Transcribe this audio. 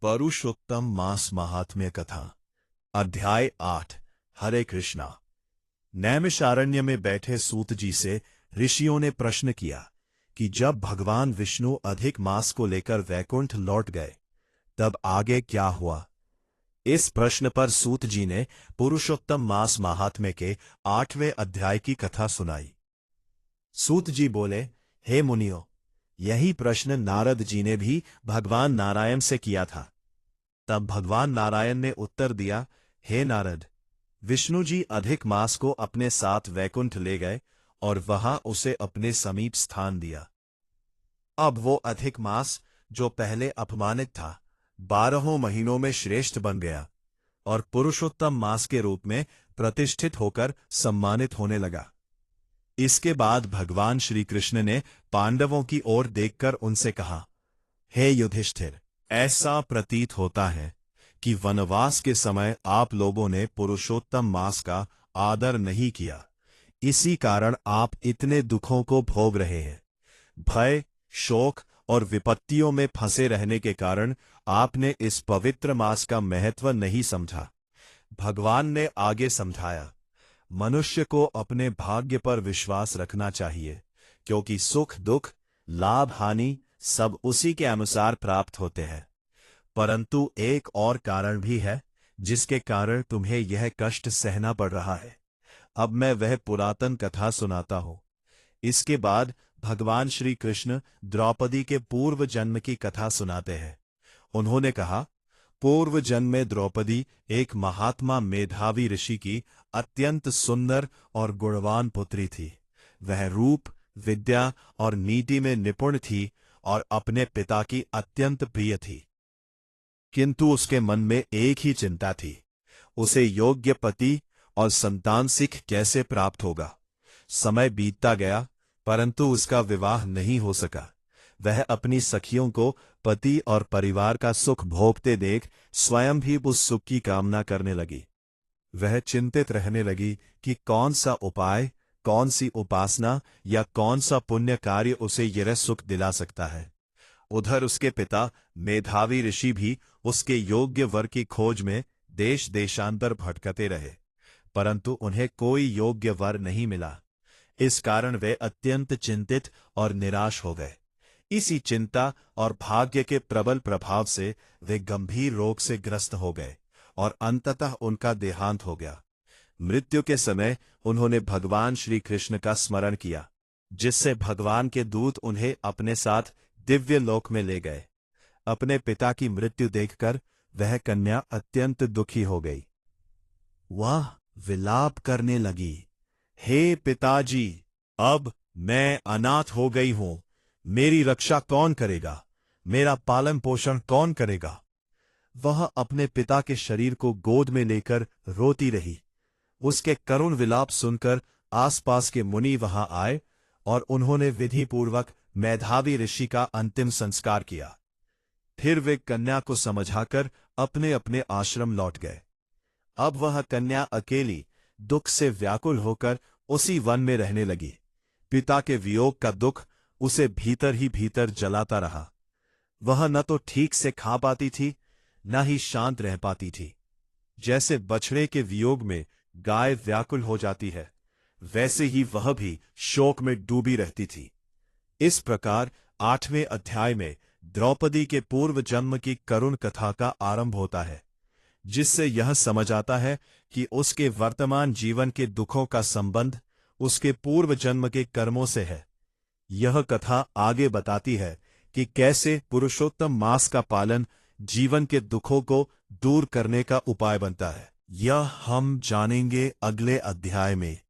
पुरुषोत्तम मास महात्म्य कथा अध्याय 8 हरे कृष्णा। नैमिषारण्य में बैठे सूत जी से ऋषियों ने प्रश्न किया कि जब भगवान विष्णु अधिक मास को लेकर वैकुंठ लौट गए तब आगे क्या हुआ। इस प्रश्न पर सूत जी ने पुरुषोत्तम मास महात्म्य के 8वें अध्याय की कथा सुनाई। सूत जी बोले, हे मुनियों, यही प्रश्न नारद जी ने भी भगवान नारायण से किया था। तब भगवान नारायण ने उत्तर दिया, हे नारद, विष्णु जी अधिक मास को अपने साथ वैकुंठ ले गए और वहां उसे अपने समीप स्थान दिया। अब वो अधिक मास जो पहले अपमानित था 12 महीनों में श्रेष्ठ बन गया और पुरुषोत्तम मास के रूप में प्रतिष्ठित होकर सम्मानित होने लगा। इसके बाद भगवान श्री कृष्ण ने पांडवों की ओर देखकर उनसे कहा, हे युधिष्ठिर, ऐसा प्रतीत होता है कि वनवास के समय आप लोगों ने पुरुषोत्तम मास का आदर नहीं किया, इसी कारण आप इतने दुखों को भोग रहे हैं। भय, शोक और विपत्तियों में फंसे रहने के कारण आपने इस पवित्र मास का महत्व नहीं समझा। भगवान ने आगे समझाया, मनुष्य को अपने भाग्य पर विश्वास रखना चाहिए, क्योंकि सुख दुख, लाभ हानि सब उसी के अनुसार प्राप्त होते हैं। परंतु एक और कारण भी है जिसके कारण तुम्हें यह कष्ट सहना पड़ रहा है। अब मैं वह पुरातन कथा सुनाता हूं। इसके बाद भगवान श्री कृष्ण द्रौपदी के पूर्व जन्म की कथा सुनाते हैं। उन्होंने कहा, पूर्व जन्म में द्रौपदी एक महात्मा मेधावी ऋषि की अत्यंत सुंदर और गुणवान पुत्री थी। वह रूप, विद्या और नीति में निपुण थी और अपने पिता की अत्यंत प्रिय थी। किंतु उसके मन में एक ही चिंता थी, उसे योग्य पति और संतान सिख कैसे प्राप्त होगा। समय बीतता गया परंतु उसका विवाह नहीं हो सका। वह अपनी सखियों को पति और परिवार का सुख भोगते देख स्वयं भी उस सुख की कामना करने लगी। वह चिंतित रहने लगी कि कौन सा उपाय, कौन सी उपासना या कौन सा पुण्य कार्य उसे यह सुख दिला सकता है। उधर उसके पिता मेधावी ऋषि भी उसके योग्य वर की खोज में देश देशांतर भटकते रहे, परंतु उन्हें कोई योग्य वर नहीं मिला। इस कारण वे अत्यंत चिंतित और निराश हो गए। इसी चिंता और भाग्य के प्रबल प्रभाव से वे गंभीर रोग से ग्रस्त हो गए और अंततः उनका देहांत हो गया। मृत्यु के समय उन्होंने भगवान श्री कृष्ण का स्मरण किया, जिससे भगवान के दूत उन्हें अपने साथ दिव्य लोक में ले गए। अपने पिता की मृत्यु देखकर वह कन्या अत्यंत दुखी हो गई। वह विलाप करने लगी, हे पिताजी, अब मैं अनाथ हो गई हूं। मेरी रक्षा कौन करेगा? मेरा पालन पोषण कौन करेगा? वह अपने पिता के शरीर को गोद में लेकर रोती रही। उसके करुण विलाप सुनकर आसपास के मुनि वहां आए और उन्होंने विधिपूर्वक मेधावी ऋषि का अंतिम संस्कार किया। फिर वे कन्या को समझाकर अपने अपने आश्रम लौट गए। अब वह कन्या अकेली दुख से व्याकुल होकर उसी वन में रहने लगी। पिता के वियोग का दुख उसे भीतर ही भीतर जलाता रहा। वह न तो ठीक से खा पाती थी, न ही शांत रह पाती थी। जैसे बछड़े के वियोग में गाय व्याकुल हो जाती है, वैसे ही वह भी शोक में डूबी रहती थी। इस प्रकार 8वें अध्याय में द्रौपदी के पूर्व जन्म की करुण कथा का आरंभ होता है, जिससे यह समझ आता है कि उसके वर्तमान जीवन के दुखों का संबंध उसके पूर्व जन्म के कर्मों से है। यह कथा आगे बताती है कि कैसे पुरुषोत्तम मास का पालन जीवन के दुखों को दूर करने का उपाय बनता है। यह हम जानेंगे अगले अध्याय में।